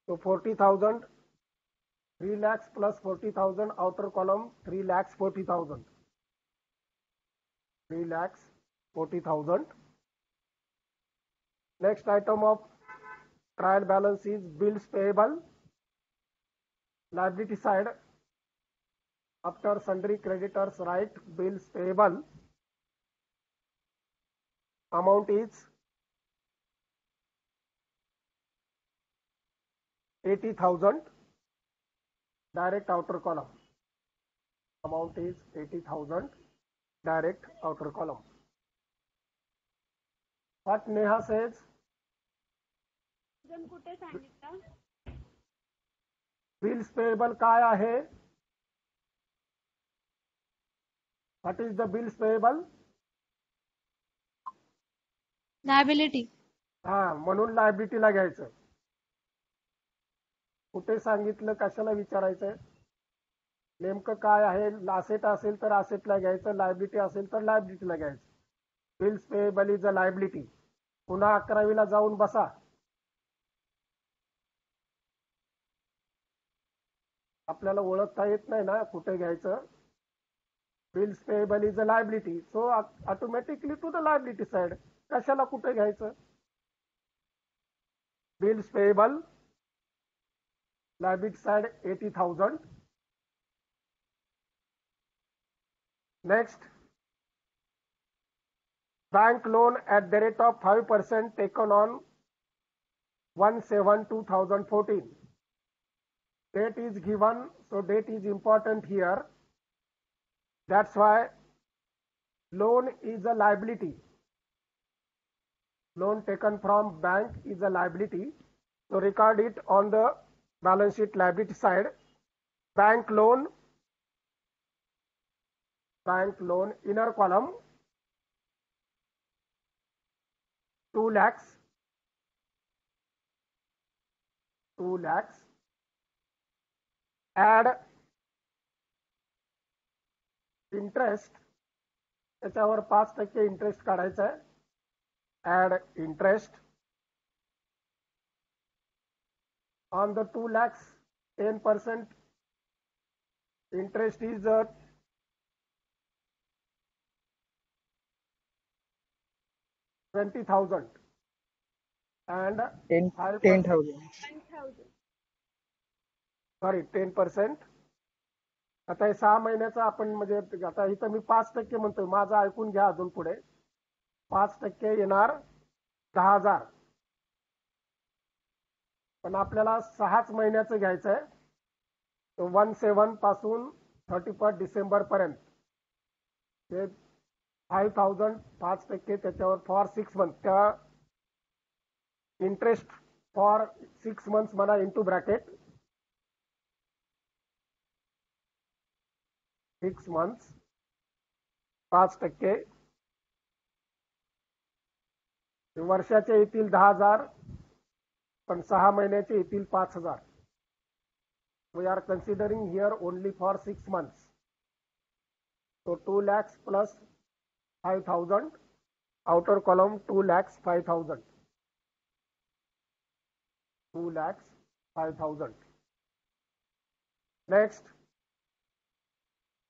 So 40,000, 3 lakhs plus 40,000, outer column 3 lakhs 40,000. 3 lakhs 40,000. Next item of trial balance is bills payable. Liability side, after sundry creditors write bills payable, amount is 80,000, direct outer column. Amount is 80,000, direct outer column. What Neha says? कुठे सांगितलं? Bills payable काय आहे? What is the bills payable? Liability. हा, म्हणून लायबिलिटीला घ्यायचं. कुठे सांगितलं, कशाला विचारायचंय? नेमकं काय आहे? असेट असेल तर असेटला घ्यायचं, लायबिलिटी असेल तर लायबिलिटीला घ्यायचं. Bills payable is a liability. पुन्हा 11वीला जाऊन बसा. आपल्याला ओळखता येत नाही ना कुठे घ्यायचं. Bills payable is a liability, so automatically to the liability side. कशाला कुठे घ्यायचं? Bills payable, liability side 80,000. Next, bank loan at the rate of 5% taken on 1/7/2014. Date is given, so date is important here. That's why loan is a liability. Loan taken from bank is a liability, so record it on the balance sheet liability side. Bank loan, inner column 2 lakhs, 2 lakhs. Add interest, त्याच्यावर 5% interest काढायचा आहे. Add interest on the 2 lakhs, 10% interest is 20,000 and 10,000. Sorry 10%. आता हे 6 महिन्याचं आपण म्हणजे आता इथं मी 5% म्हणतोय, माझं ऐकून घ्या अजून पुढे. 5% येणार 10,000, पण आपल्याला 6च महिन्याचं घ्यायचं आहे. 1/7 पासून 31 डिसेंबर पर्यंत ते 5,000, 5% त्याच्यावर फॉर 6 मंथ. त्या इंटरेस्ट फॉर 6 मंथ्स म्हणा इंटू ब्रॅकेट 6 मंथ्स 5%. वर्षाचे येतील 10,000, पण 6 महिन्याचे येतील 5,000. We are considering here only for 6 months. So 2 lakhs plus 5,000, outer column 2 lakhs 5,000. 2 lakhs 5,000. Next,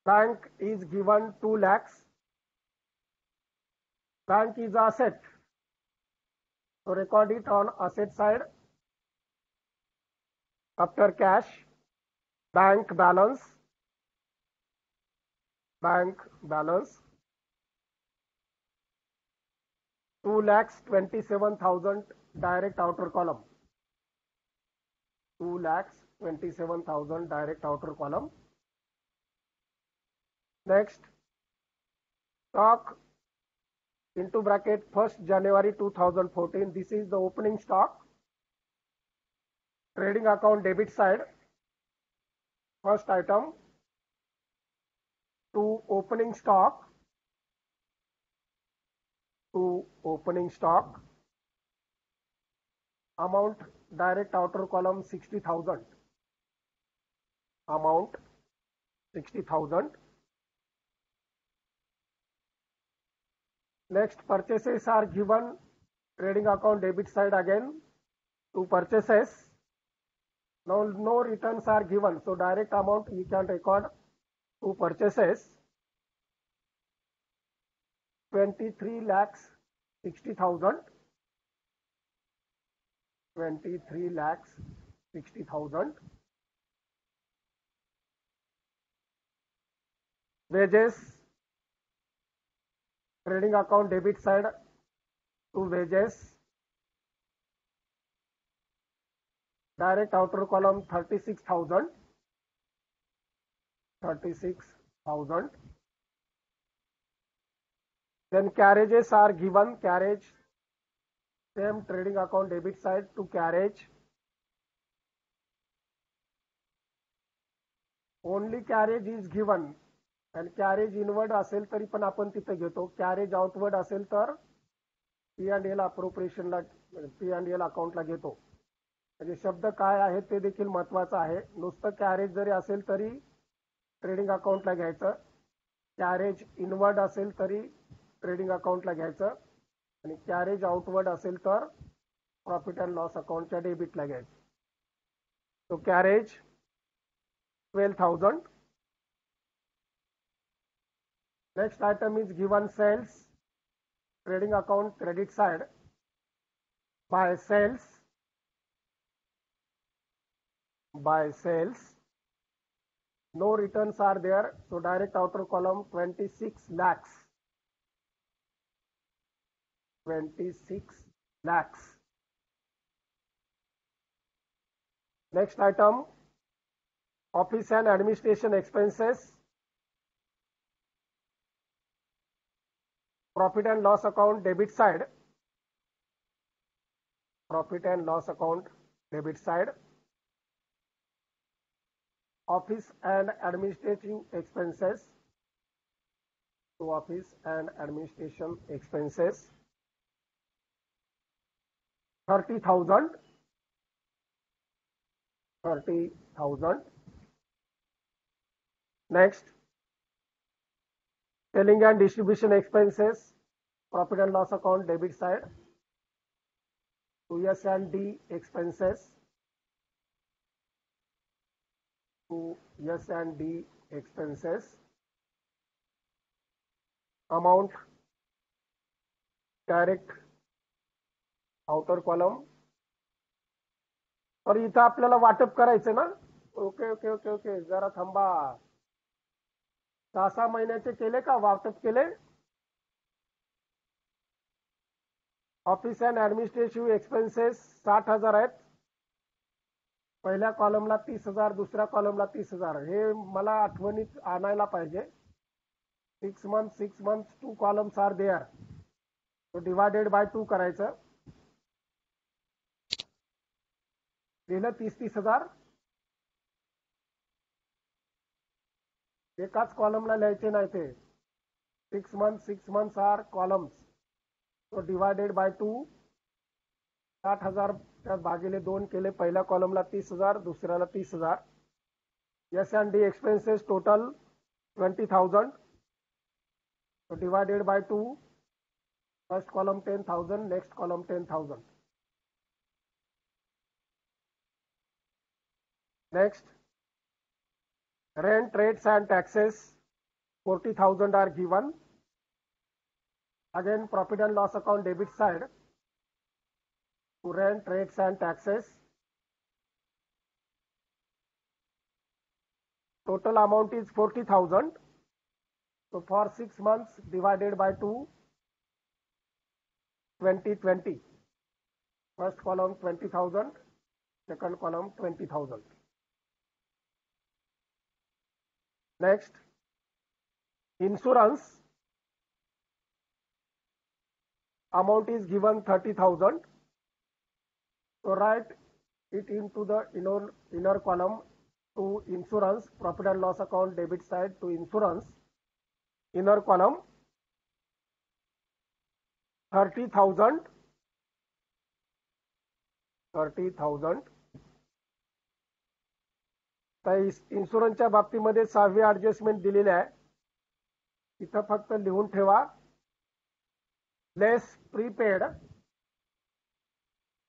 bank is given 2 lakhs. Bank is asset, so record it on asset side. After cash, bank balance, 2,27,000, direct outer column. 2,27,000, direct outer column. Next, stock into bracket 1st January 2014. This is the opening stock. Trading account debit side, first item to opening stock, amount direct outer column 60,000, amount 60,000. Next, purchases are given, trading account debit side again, to purchases Now no returns are given, so direct amount you can record to purchases 23 lakhs 60,000. 23 lakhs 60,000. Wages, trading account debit side to wages. Direct outer column 36,000. 36,000. Then carriages are given. Carriage, same trading account debit side to carriage. Only carriage is given. आणि carriage inward असेल तरी पण आपण तिथे घेतो. Carriage outward असेल तर P&L अप्रोप्रिएशनला P&L अकाउंटला घेतो. म्हणजे शब्द काय आहे ते देखील महत्वाचं आहे. नुसतं कॅरेज जरी असेल तरी ट्रेडिंग अकाउंटला घ्यायचं. कॅरेज इनवर्ड असेल तरी ट्रेडिंग अकाउंटला घ्यायचं आणि कॅरेज आउटवर्ड असेल तर प्रॉफिट अँड लॉस अकाउंटच्या डेबिटला घ्यायचं. तो carriage 12,000. Next item is given sales, trading account credit side by sales. No returns are there, so direct outer column 26 lakhs. 26 lakhs. Next item, office and administration expenses. Profit and loss account debit side. Profit and loss account debit side. Office and administrative expenses. To office and administration expenses. 30,000. 30,000. Next, selling and distribution expenses, profit and loss account debit side to S&D expenses. To S&D expenses. Amount direct outer column. तर इथं आपल्याला वाटप करायचं ना. Okay okay okay okay जरा थांबा. 6 महिन्याचे केले का वाटप केले. ऑफिस अँड ऍडमिनिस्ट्रेटिव्ह एक्सपेन्सेस 60,000 आहेत. पहिल्या कॉलमला 30,000, दुसऱ्या कॉलमला 30,000. हे मला आठवणीत आणायला पाहिजे. 6 months 2 columns are there. तो डिवायडेड बाय 2 करायचं. दिलं 30,000. एकाच कॉलमला लिहायचे नाही ते. 6 months आर कॉलम्स. तो डिवायडेड बाय 2. 60,000 भागिले 2 केले. पहिल्या कॉलमला 30,000, दुसऱ्याला 30,000. S&D expenses total 20,000. तो divided by 2. First column 10,000, next column 10,000. Next, rent, rates and taxes 40,000 are given. Again, profit and loss account debit side to rent, rates and taxes. Total amount is 40,000. So for 6 months divided by 2, 2020. First column 20,000, second column 20,000. Next, insurance amount is given 30,000. So write it into the inner column to insurance, profit and loss account debit side to insurance, inner column 30,000. 30,000. इन्शुरन्सच्या बाबतीमध्ये 6वी adjustment दिलेली आहे. इथं फक्त लिहून ठेवा. लेस prepaid.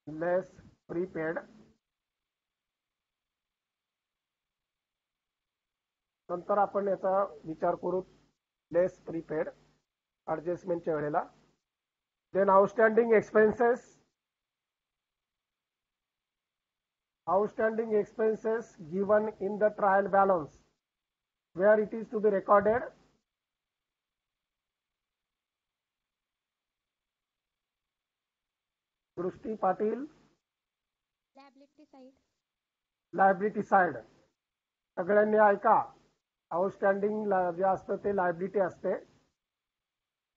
लेस prepaid नंतर आपण याचा विचार करू लेस प्रीपेड ॲडजस्टमेंटच्या वेळेला. Then outstanding expenses given in the trial balance where it is to be recorded. दृष्टी पाटील. Liability side. सगळ्यांनी ऐका, आउटस्टँडिंग जे असतं ते लायबिलिटी असते.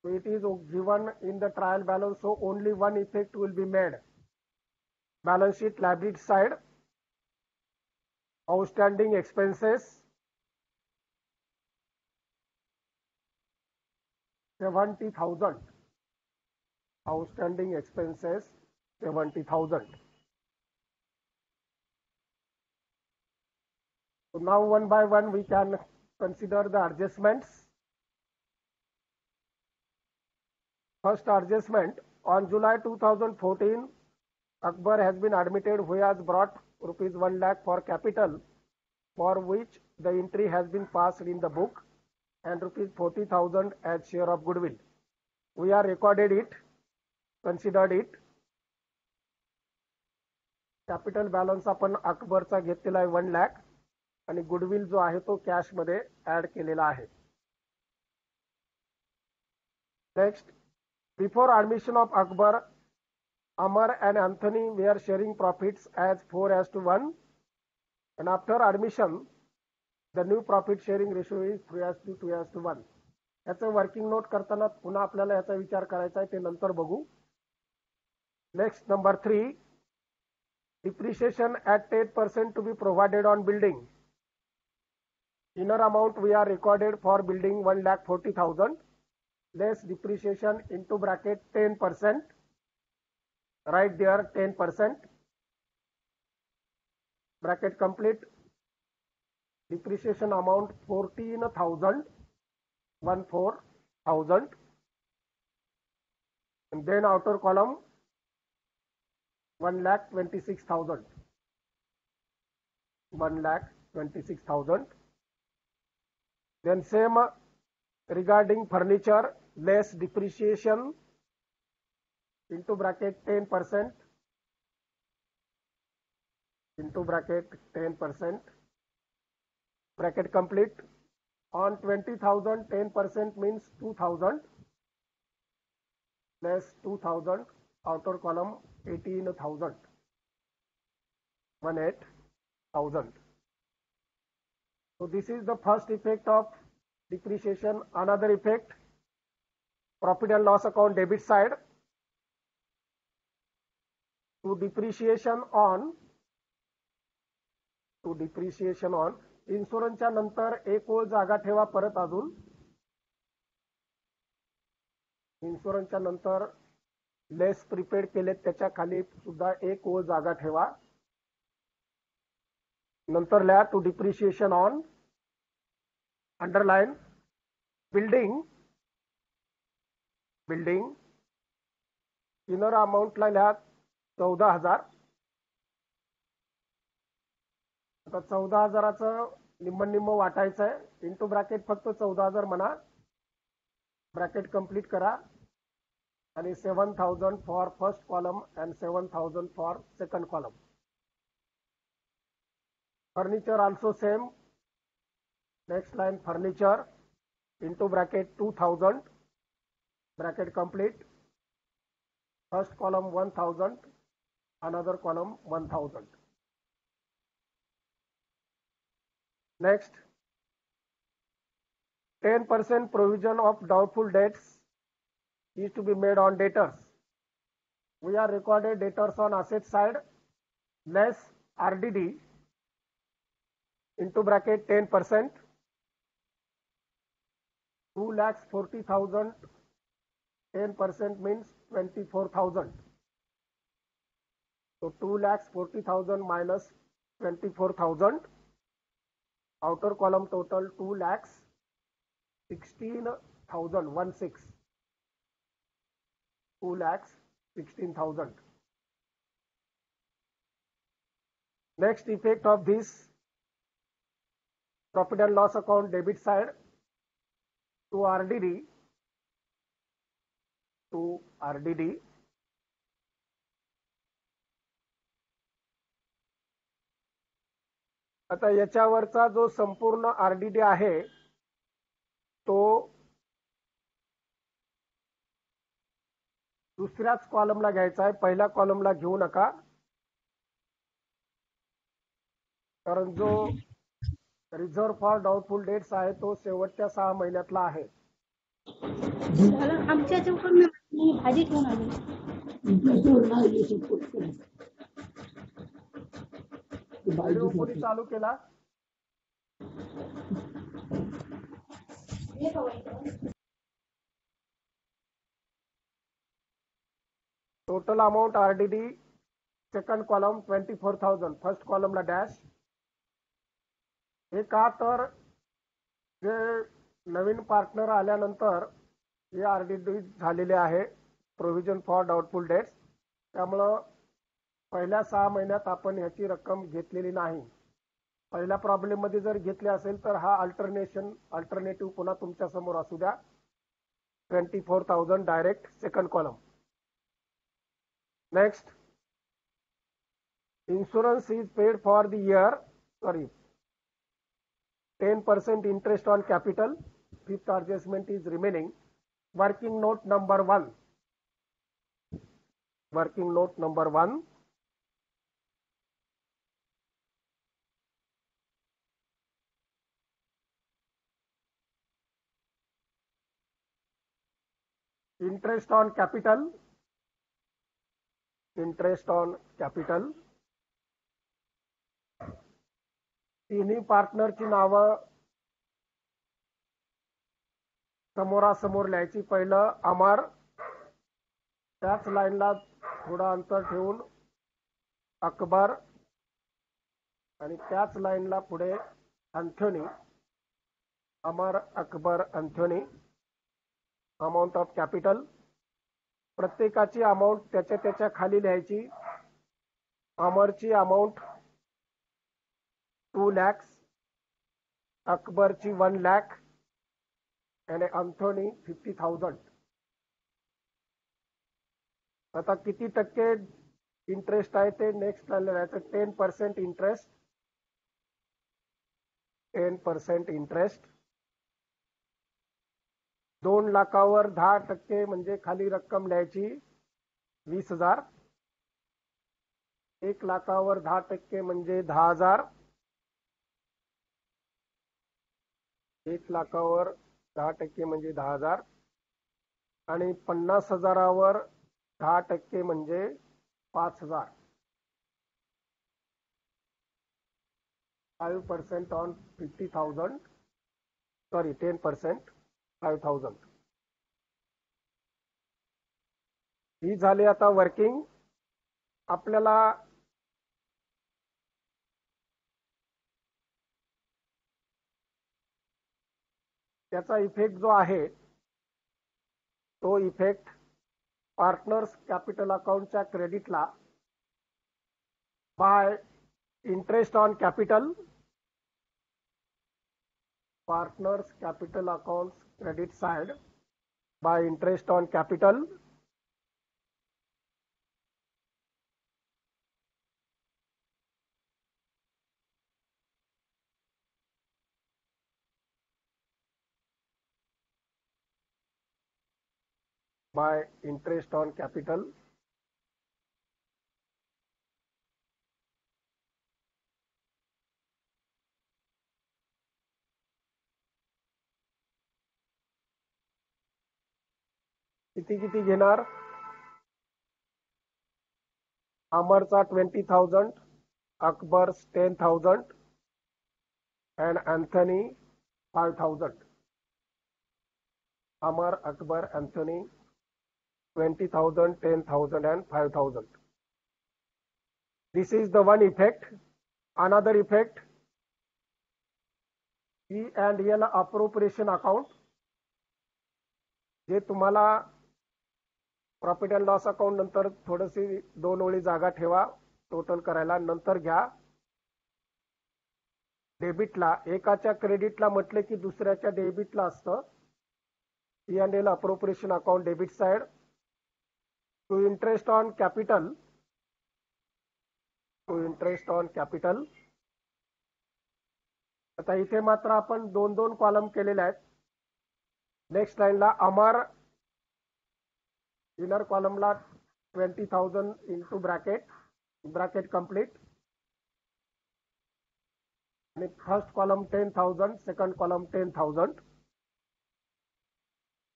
So it is given in the trial balance, so only one effect will be made. Balance sheet liability side, outstanding expenses 70,000. Outstanding expenses 70,000. So now one by one we can consider the adjustments. First adjustment, on July 2014, Akbar has been admitted who has brought rupees 1 lakh for capital for which the entry has been passed in the book and rupees 40,000 as share of goodwill. We are recorded it, considered it. Capital balance आपण अकबरचा घेतलेला आहे 1 lakh आणि goodwill जो आहे तो cash मध्ये add केलेला आहे. Next, before admission of Akbar, Amar and Anthony were sharing profits as 4:1, and after admission, the new profit sharing ratio is 3:2:1. याचं वर्किंग नोट करताना पुन्हा आपल्याला याचा विचार करायचा आहे, ते नंतर बघू. Next, number 3, depreciation at 10% to be provided on building. Inner amount we are recorded for building 1,40,000. Less depreciation into bracket 10%. Right there 10%. Bracket complete. Depreciation amount 14,000. 14,000. And then outer column 1,26,000. 1,26,000. Then same regarding furniture, less depreciation into bracket 10%. Into bracket 10%. Bracket complete. On 20,000, 10% means 2,000. Less 2,000. Outer column 18,000. 18,000. So this is the first effect of depreciation. Another effect, profit and loss account debit side, to depreciation on इन्शुरन्सच्या नंतर एक ओळ जागा ठेवा. परत अजून इन्शुरन्सच्या नंतर लेस prepaid केले त्याच्या खाली सुद्धा एक ओळ जागा ठेवा. नंतर लिहा to depreciation on, underline building. Inner अमाऊंटला लिहा 14,000. आता 14,000चं निम्म वाटायचं आहे. इंटू ब्रॅकेट फक्त 14,000 म्हणा. ब्रॅकेट कंप्लीट करा आणि 7,000 for first column and 7,000 for second column. Furniture also same. Next line furniture into bracket 2,000. Bracket complete. First column 1,000, another column 1,000. Next, 10% provision of doubtful debts is to be made on debtors. We are recorded debtors on asset side, less RDD into bracket 10%. 2,40,000. 10% means 24,000. So 2,40,000 minus 24,000. Outer column total 2,16,000. 2,16,000. Next effect of this, profit and loss account debit side to RDD आता याच्यावरचा जो संपूर्ण RDD आहे तो दुसऱ्याच कॉलमला घ्यायचा आहे, पहिल्या कॉलमला घेऊ नका, कारण जो रिझर्व्ह फॉर डाऊटफुल डेट्स आहे तो शेवटच्या 6 महिन्यातला आहे. आमच्या मी भाजी घेऊन आली. व्हिडिओ कोणी चालू केला? टोटल अमाउंट आरडीडी सेकंड कॉलम 24,000, फर्स्ट कॉलमला डॅश. हे का तर जे नवीन पार्टनर आल्यानंतर हे आरडीडी झालेले आहे प्रोव्हिजन फॉर डाऊटफुल डेट्स, त्यामुळं पहिल्या 6 महिन्यात आपण ह्याची रक्कम घेतलेली नाही. पहिल्या प्रॉब्लेम मध्ये जर घेतले असेल तर हा अल्टरनेटिव्ह पुन्हा तुमच्या समोर असू द्या. 24,000 direct second column. Next, insurance is paid for the year, 10% interest on capital, fifth adjustment is remaining. Working note number 1. Interest on capital. तिन्ही पार्टनरची नावं समोरासमोर लिहायची. पहिलं अमर, त्याच लाईनला थोडं अंतर ठेवून अकबर, आणि त्याच लाईनला पुढे Anthony. Amar, Akbar, Anthony. Amount of capital, प्रत्येकाची अमाऊंट त्याच्या खाली लिहायची. अमरची अमाऊंट 2 lakhs, अकबरची 1 lakh आणि अँथोनी 50,000. आता किती टक्के इंटरेस्ट आहे ते नेक्स्ट लाईनला लिहायचं. 10% इंटरेस्ट. 2 लाखावर 10% म्हणजे खाली रक्कम लिहायची 20,000. 1 लाखावर 10% म्हणजे 10,000. 1 लाखावर 10% म्हणजे 10,000 आणि 50,000वर 10% म्हणजे 5,000. 5% on 50,000, 10%, 5,000. ही झाली आता वर्किंग. आपल्याला त्याचा इफेक्ट जो आहे तो इफेक्ट पार्टनर्स कॅपिटल अकाउंटच्या क्रेडिटला by interest on capital. Partners capital account credit side by interest on capital. by interest on capital. किती घेणार? अमरचा 20,000, Akbar's 10,000 and Anthony 5,000. Amar, Akbar, Anthony 20,000, 10,000 and 5,000. This is the one effect. Another effect, E&L appropriation account. जे तुम्हाला profit and loss account नंतर थोडीशी 2 ओळी जागा ठेवा total करायला, नंतर घ्या. डेबिटला, एकाच्या क्रेडिटला म्हटले की दुसऱ्याच्या डेबिटला असतं. P&L appropriation account debit side. To interest on capital, to interest on capital. आता इथे मात्र आपण दोन दोन कॉलम केलेले आहेत. नेक्स्ट लाईनला अमर, इनर कॉलमला 20,000 इंटू ब्रॅकेट, ब्रॅकेट कंप्लीट. आणि first column 10,000, second column 10,000.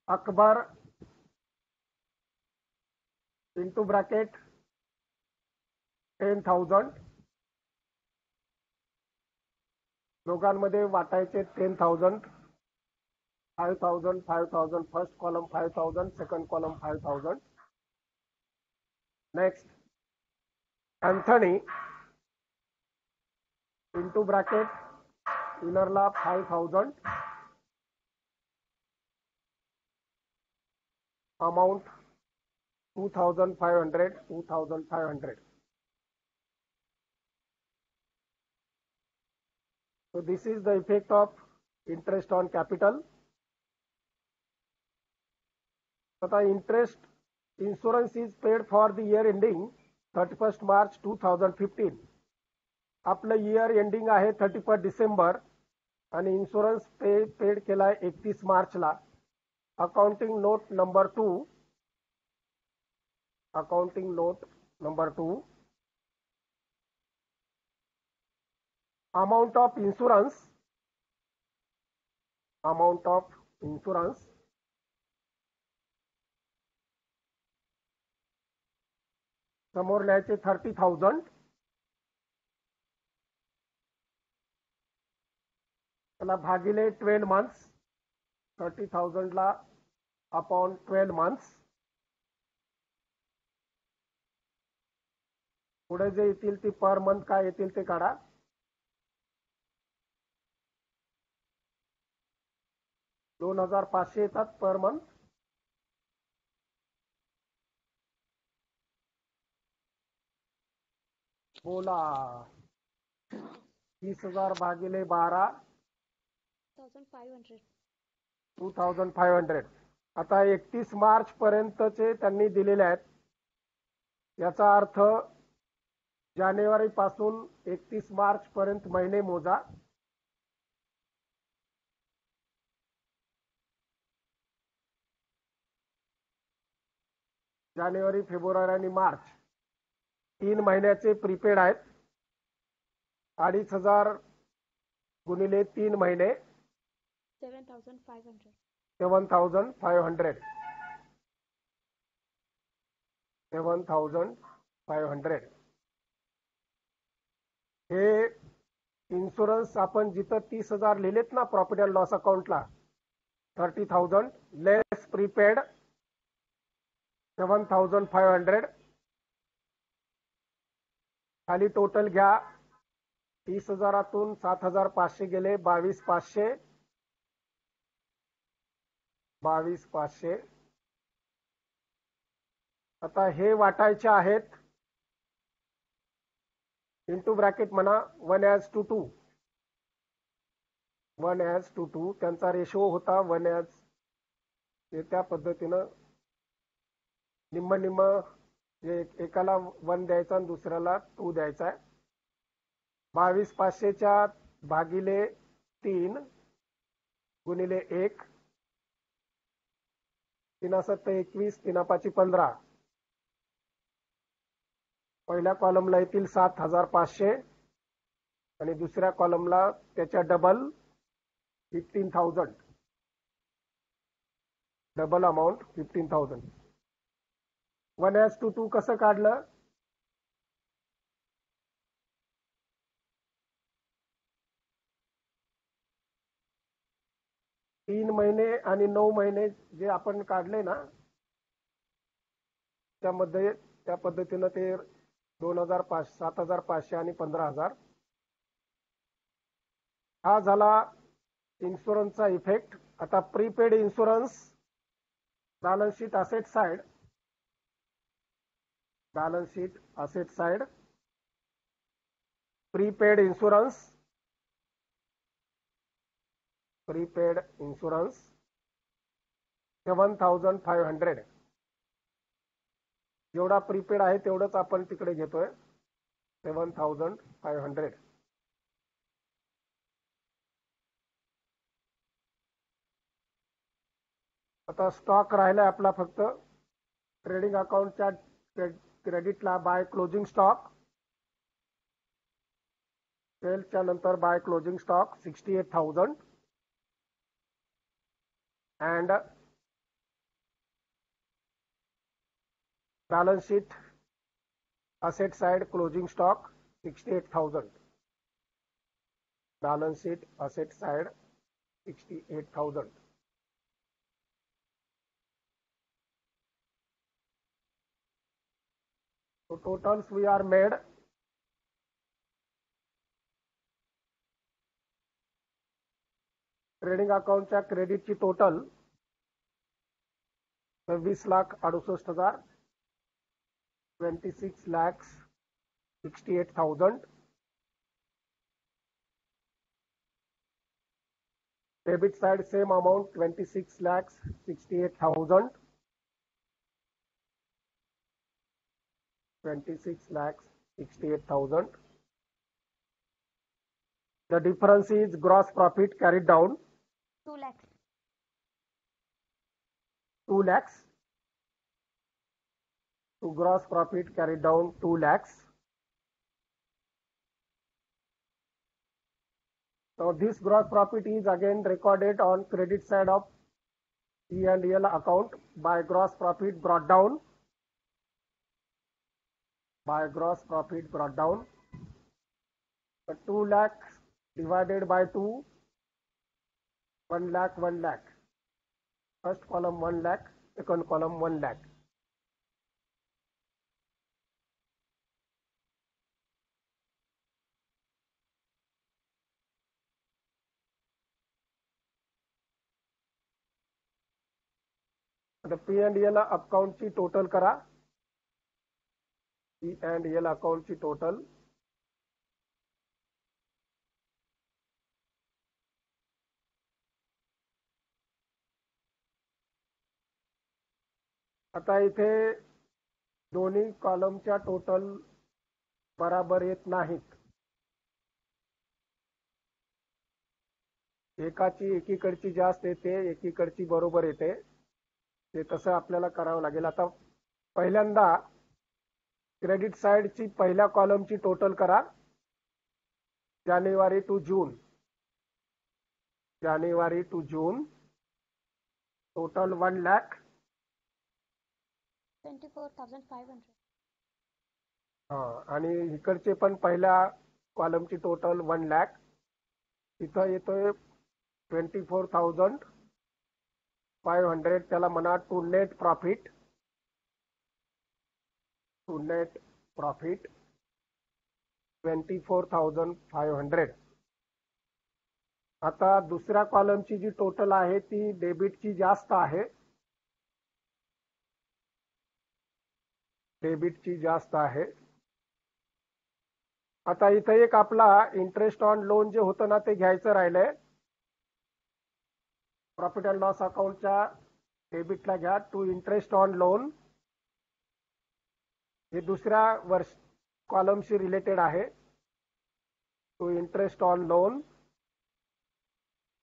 Akbar into bracket 10,000. दोघांमध्ये वाटायचे 10,000. 5,000, 5,000. First column 5,000, second column 5,000. Next Anthony into bracket इनरला 5,000. Amount 2,500, 2,500. So this is the effect of interest on capital. But the interest insurance is paid for the year ending 31st March 2015. आपलं year ending आहे 31 डिसेंबर आणि insurance paid केलाय 31 मार्चला. Accounting note number 2, accounting note number 2. Amount of insurance, amount of insurance. समोर लिहायचे 30,000. त्याला भागिले 12 months. 30,000 ला अपॉन 12 months. पुढे जे येतील ते पर मंथ काय येतील ते काढा. 2,500 येतात पर मंथ. बोला. 30,000 भागिले 12, 2,500. 2,500. आता 31 मार्च पर्यंतचे त्यांनी दिलेले आहेत. याचा अर्थ जानेवारी पासून 31 मार्च पर्यंत महिने मोजा. जानेवारी, फेब्रुवारी आणि मार्च 3 महिन्याचे प्रीपेड आहेत. 2,500 गुणिले 3 महिने 7,500. 7,500. 7,500. हे इन्शुरन्स आपण जिथं 30,000 लिहिलेत ना प्रॉफिट अँड लॉस अकाउंटला, 30,000 लेस प्रीपेड 7,500. खाली टोटल घ्या. 30,000तून 7,500 गेले, 22,500. 22,500. आता हे वाटायचे आहेत इंटू ब्रॅकेट म्हणा 1:2. 1:2. त्यांचा रेशो होता 1:. त्या पद्धतीनं निम्म निम्म, एकाला 1 द्यायचा आणि दुसऱ्याला 2 द्यायचा आहे. 22,500च्या भागिले 3 गुणिले 1, 3×7 21, 3×5 15. पहिल्या कॉलमला येतील 7,500 आणि दुसऱ्या कॉलमला त्याच्या डबल 15,000. Double amount 15,000. 1:2 कसं काढलं? तीन महिने आणि 9 महिने जे आपण काढले ना, त्यामध्ये त्या पद्धतीनं ते 2,500, 7,500 आणि 15,000. हा झाला इन्शुरन्सचा इफेक्ट. आता prepaid insurance balance sheet asset side. Balance sheet asset side. Prepaid insurance prepaid insurance 7,500. जेवढा प्रीपेड आहे तेवढंच आपण तिकडे घेतोय 7,500. आता स्टॉक राहिलाय आपला फक्त ट्रेडिंग अकाउंटच्या क्रेडिटला बाय क्लोजिंग स्टॉक, सेलच्या नंतर by closing stock 68,000 and balance sheet asset side closing stock 68,000. Balance sheet asset side 68,000. So totals we are made trading अकाउंटच्या क्रेडिटची total 26,68,000, 26,68,000. Debit side same amount 26,68,000, 26,68,000. The difference is gross profit carried down 2 lakhs. 2 lakhs. So gross profit carried down 2 lakhs. So this gross profit is again recorded on credit side of P&L account by gross profit brought down. By gross profit brought down. So 2 lakhs divided by 2, 1 lakh, 1 lakh. First column 1 lakh, second column 1 lakh. The P&L account ची total करा. P&L account ची total आता इथे दोन्ही कॉलमच्या total बराबर येत नाहीत. एकाची एकीकडची जास्त येते, एकीकडची बरोबर येते. ते तसं आपल्याला करावं लागेल. आता पहिल्यांदा क्रेडिट साइडची पहिल्या कॉलमची टोटल करा. जानेवारी टू जून. जानेवारी टू जून टोटल 1 lakh 24,500. आणि इकडचे पण पहिल्या कॉलमची टोटल 1 lakh. इथं येतोय 24,500. त्याला म्हणा to net profit. To net profit 24,500. आता दुसऱ्या कॉलमची जी टोटल आहे ती डेबिटची जास्त आहे. डेबिटची जास्त आहे. आता इथे एक आपला इंटरेस्ट ऑन लोन जे होतं ना ते घ्यायचं राहिलंय. प्रॉफिट अँड लॉस अकाउंटच्या डेबिटला घ्या टू इंटरेस्ट ऑन लोन. हे दुसऱ्या वर्ष कॉलमशी रिलेटेड आहे. टू इंटरेस्ट ऑन लोन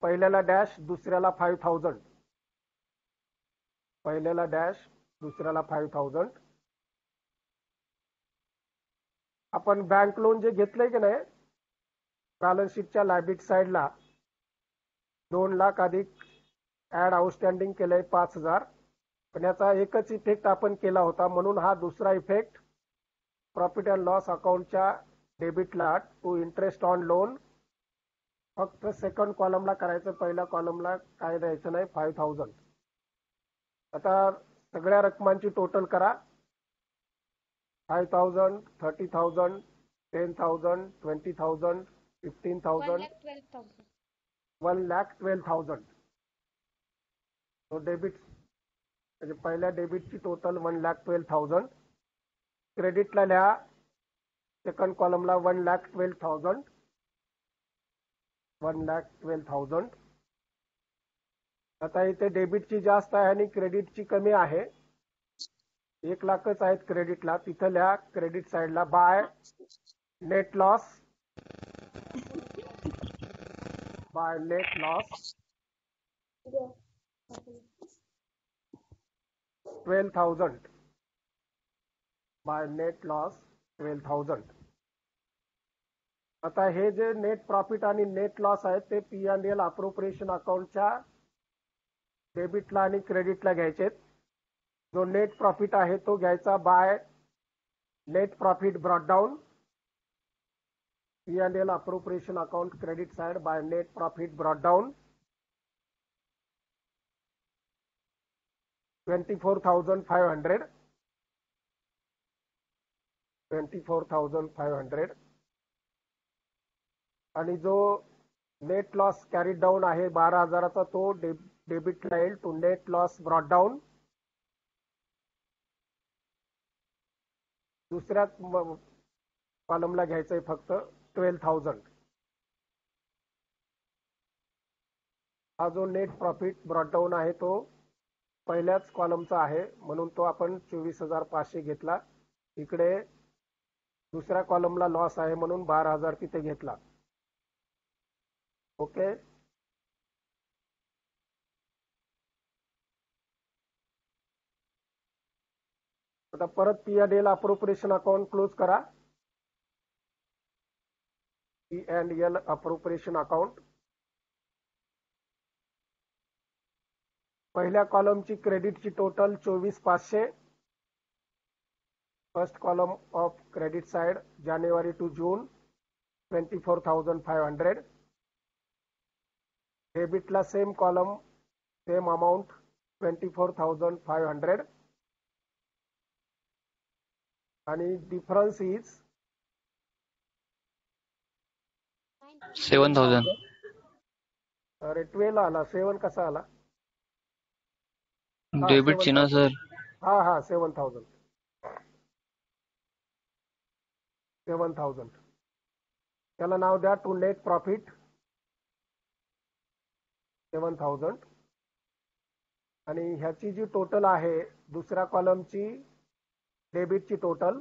पहिल्याला डॅश दुसऱ्याला 5,000. पहिल्याला डॅश दुसऱ्याला 5,000. आपण बँक लोन जे घेतलंय की नाही बॅलन्स शीटच्या लायबिलिटी साइडला 2 लाख अधिक ऍड आउटस्टँडिंग केलंय 5,000. पण याचा एकच इफेक्ट आपण केला होता म्हणून हा दुसरा इफेक्ट प्रॉफिट अँड लॉस अकाउंटच्या डेबिटला टू इंटरेस्ट ऑन लोन फक्त सेकंड कॉलमला करायचं. पहिल्या कॉलमला काय द्यायचं नाही 5,000. आता सगळ्या रकमांची टोटल करा. 5,000, 30,000, 10,000, 20,000, 15,000, 1,12,000. तो डेबिट म्हणजे पहिल्या डेबिटची टोटल 1,12,000. क्रेडिटला लिहा सेकंड कॉलमला 1,12,000. 1,12,000. आता इथे डेबिटची जास्त आहे आणि क्रेडिटची कमी आहे. 1 लाखच आहेत क्रेडिटला. तिथल्या क्रेडिट साइडला by net loss 12,000 by net loss 12,000. आता हे जे नेट प्रॉफिट आणि नेट लॉस आहेत ते P&L अप्रोप्रिएशन अकाउंटच्या डेबिटला आणि क्रेडिटला घ्यायचे. जो नेट प्रॉफिट आहे तो घ्यायचा by net profit brought down P&L appropriation account credit side by net profit brought down 24,500 24,500. आणि जो नेट लॉस कॅरीड डाऊन आहे 12,000चा तो डेबिटला येईल to net loss brought down. दुसऱ्या कॉलमला घ्यायचंय फक्त 12,000. हा जो नेट प्रॉफिट ब्रॉट डाऊन आहे तो पहिल्याच कॉलमचा आहे म्हणून तो आपण 24,500 घेतला. इकडे दुसऱ्या कॉलमला लॉस आहे म्हणून 12,000 तिथे घेतला. ओके. आता परत P&L अप्रोप्रिएशन अकाउंट क्लोज करा. P&L appropriation account. पहिल्या कॉलमची क्रेडिटची total 24,500. First column of credit side जानेवारी टू जून 24,500. डेबिटला सेम कॉलम सेम अमाउंट 24,500. आणि डिफरन्स इज 7,000. अरे 12 आला. 7 कसा आला? डेबिट ची ना सर. हा 7,000. त्याला नाव द्या टू नेट प्रॉफिट 7,000. आणि ह्याची जी टोटल आहे दुसऱ्या कॉलमची डेबिटची टोटल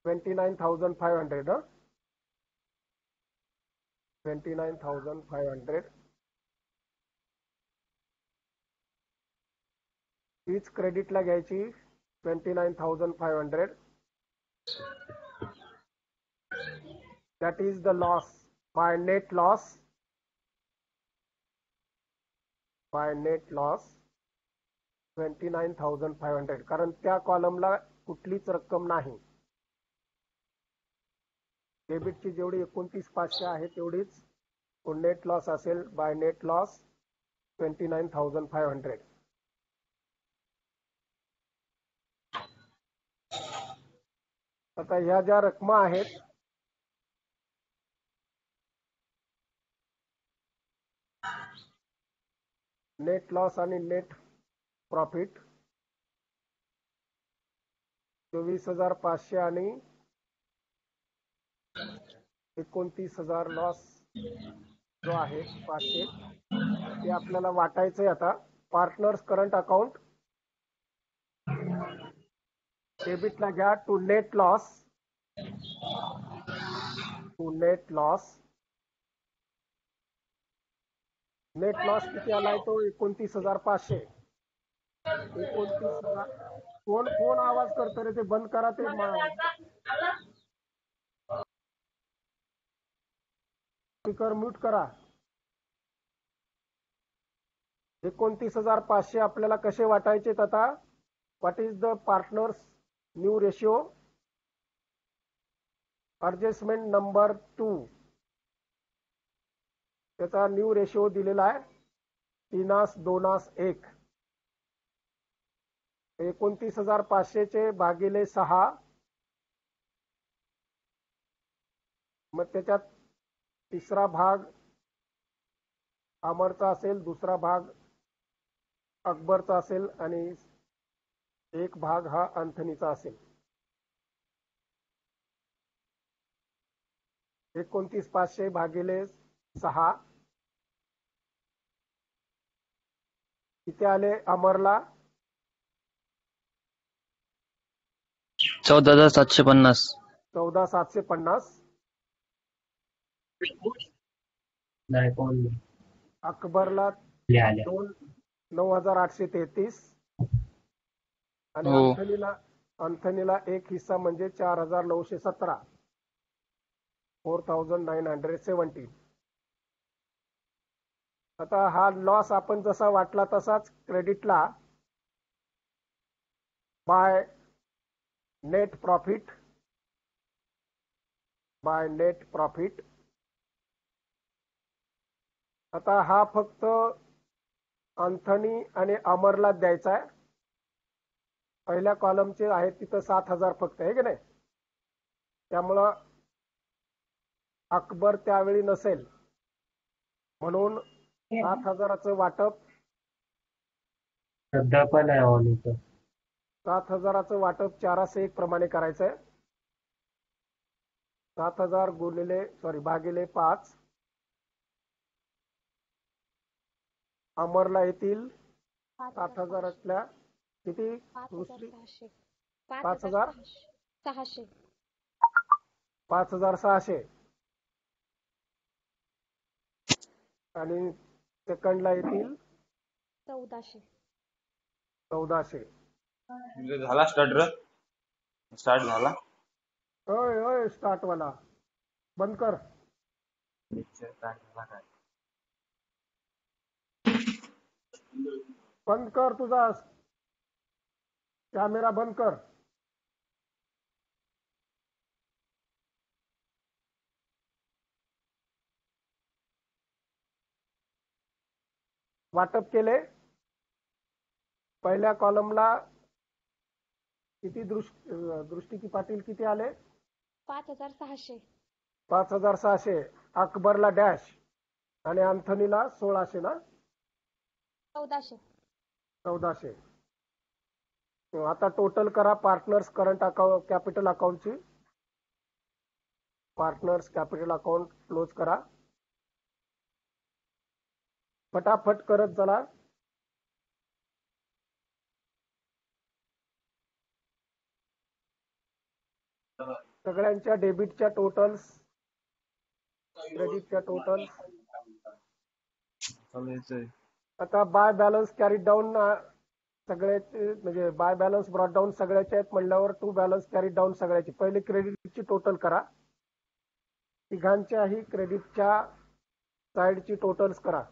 29,500. 29,500. हीच क्रेडिटला घ्यायची 29,500. That is the loss by net loss 29,500. कारण त्या कॉलमला कुठलीच रक्कम नाही. डेबिटची जेवढी 29,500 आहे तेवढीच नेट लॉस असेल बाय नेट लॉस 29,500. आता ह्या ज्या रकमा आहेत नेट लॉस आणि नेट प्रॉफिट 24,500 आणि 29,000 लॉस जो आहे 500 ते आपल्याला वाटायचंय. आता पार्टनर्स करंट अकाउंट डेबिटला घ्या to net loss net loss किती आलाय तो 29,500. 29,000. कोण आवाज करतो रे? ते बंद करा. ते स्पीकर म्यूट करा. 29,500 आपल्याला कसे वाटायचे? आता what is the partners new ratio? Adjustment number 2 त्याचा न्यू रेशिओ दिलेला आहे 3:2:1. 29,500 भागिले 6. मग त्याच्यात तिसरा भाग अमरचा असेल, दुसरा भाग अकबरचा असेल आणि एक भाग हा अंथनीचा असेल. 29,500 भागिले 6 किती आले अमरला? 14,750. 14,750. नाही कोण अकबरला लिहायला 9,833 आणि हो. अंथनीला एक हिस्सा म्हणजे 4,917. 4,917. आता हा लॉस आपण जसा वाटला तसाच क्रेडिटला बाय नेट प्रॉफिट आता हा फक्त अंथनी आणि अमरला द्यायचा आहे. पहिल्या कॉलमचे आहेत तिथं 7,000 फक्त आहे की नाही. त्यामुळं अकबर त्यावेळी नसेल म्हणून 7,000चं वाटप श्रद्धा पण आहे ऑन इथं. 7,000चं वाटप 4:1 प्रमाणे करायचंय. 7,000 भागिले 5. अमरला येतील 7,000 किती? 5,600. 5,000? 600. 5,600 आणि सेकंडला येतील 1,400. 1,400. म्हणजे झाला स्टार्ट झाला. होय स्टार्ट वाला बंद कर. बंद कर तुझा कॅमेरा बंद कर. वाटप केले. पहिल्या कॉलमला किती दृष्टी की पाटील किती आले? 5,600. 5,600. अकबरला डॅश आणि अंथनीला 1,600 ना? 1,400. 1,400. आता टोटल करा पार्टनर्स करंट अकाउंट कॅपिटल अकाउंटची. पार्टनर्स कॅपिटल अकाउंट क्लोज करा. फटाफट करत चला. सगळ्यांच्या डेबिटच्या टोटल्स, क्रेडिटच्या टोटल्स. आता बाय बॅलन्स कॅरीड डाऊन सगळ्याचे म्हणजे बाय बॅलन्स ब्रॉट डाऊन सगळ्याचे आहेत म्हणल्यावर टू बॅलन्स कॅरीड डाऊन सगळ्याची. पहिले क्रेडिटची टोटल करा. तिघांच्याही क्रेडिटच्या साईडची टोटल्स करा.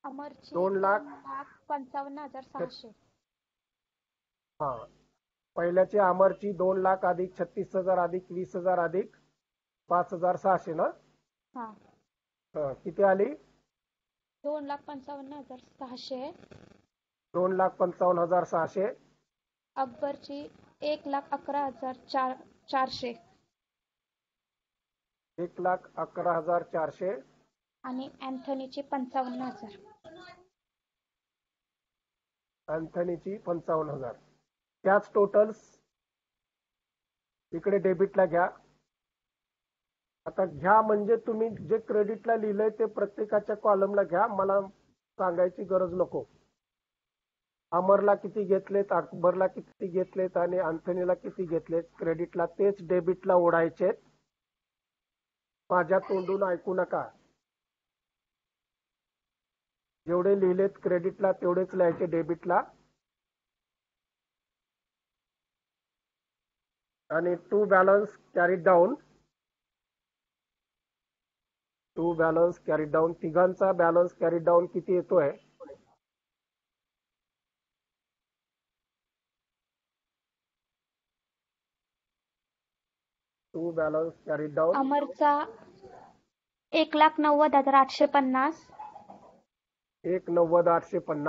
अमरची 2,55,600. 2,55,600. हा, पहिल्याची अमरची 2,00,000 अधिक 36,000 अधिक 20,000 अधिक 5,600 ना? हा. किती आली? 2,55,600. 2,55,600. अकबरची 1,11,400. 1,11,400. आणि अँथनीची 55,000. अँथनीची 55,000. त्याच टोटल्स इकडे डेबिटला घ्या. आता घ्या म्हणजे तुम्ही जे क्रेडिटला लिहिलंय ते प्रत्येकाच्या कॉलमला घ्या. मला सांगायची गरज नको. अमरला किती घेतलेत, अकबरला किती घेतलेत आणि अँथनीला किती घेतलेत क्रेडिटला तेच डेबिटला ओढायचे. माझ्या तोंडून ऐकू नका. जेवढे लिहिलेत क्रेडिटला तेवढेच लिहायचे डेबिटला. आणि टू बॅलन्स कॅरीड डाऊन. तिघांचा बॅलन्स कॅरीड डाऊन किती येतोय? टू बॅलन्स कॅरीड डाऊन अमरचा 1,90,850. 1,90,850.